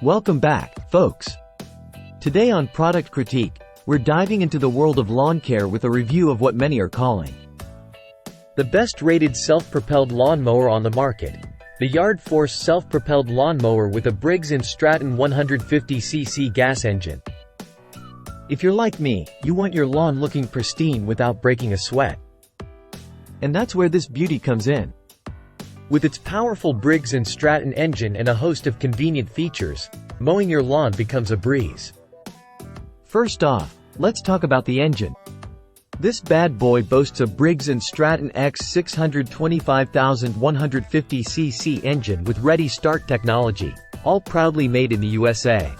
Welcome back, folks. Today on Product Critique, we're diving into the world of lawn care with a review of what many are calling the best rated self-propelled lawn mower on the market, the Yard Force Self Propelled Lawn Mower with a Briggs & Stratton 150cc gas engine. If you're like me, you want your lawn looking pristine without breaking a sweat. And that's where this beauty comes in. With its powerful Briggs & Stratton engine and a host of convenient features, mowing your lawn becomes a breeze. First off, let's talk about the engine. This bad boy boasts a Briggs & Stratton X 625,150cc engine with Ready Start technology, all proudly made in the USA.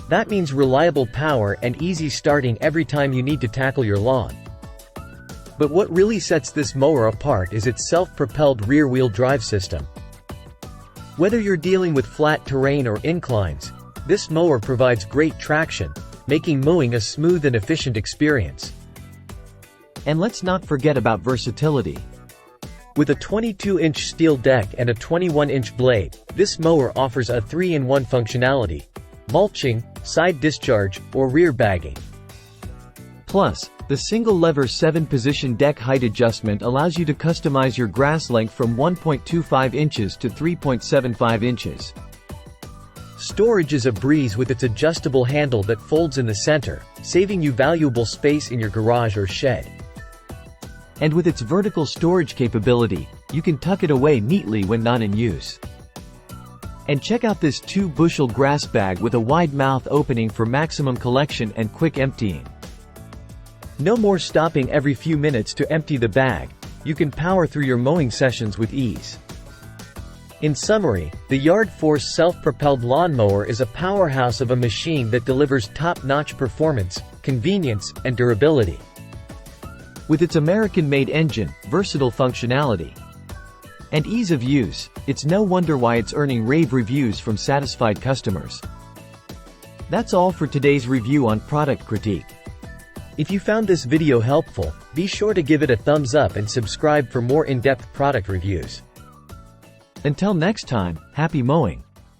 That means reliable power and easy starting every time you need to tackle your lawn. But what really sets this mower apart is its self-propelled rear-wheel drive system. Whether you're dealing with flat terrain or inclines, this mower provides great traction, making mowing a smooth and efficient experience. And let's not forget about versatility. With a 22-inch steel deck and a 21-inch blade, this mower offers a 3-in-1 functionality: mulching, side discharge, or rear bagging. Plus, the single-lever 7-position deck height adjustment allows you to customize your grass length from 1.25 inches to 3.75 inches. Storage is a breeze with its adjustable handle that folds in the center, saving you valuable space in your garage or shed. And with its vertical storage capability, you can tuck it away neatly when not in use. And check out this 2-bushel grass bag with a wide mouth opening for maximum collection and quick emptying. No more stopping every few minutes to empty the bag. You can power through your mowing sessions with ease. In summary, the Yard Force Self-Propelled Lawn Mower is a powerhouse of a machine that delivers top-notch performance, convenience, and durability. With its American-made engine, versatile functionality, and ease of use, it's no wonder why it's earning rave reviews from satisfied customers. That's all for today's review on Product Critique. If you found this video helpful, be sure to give it a thumbs up and subscribe for more in-depth product reviews. Until next time, happy mowing!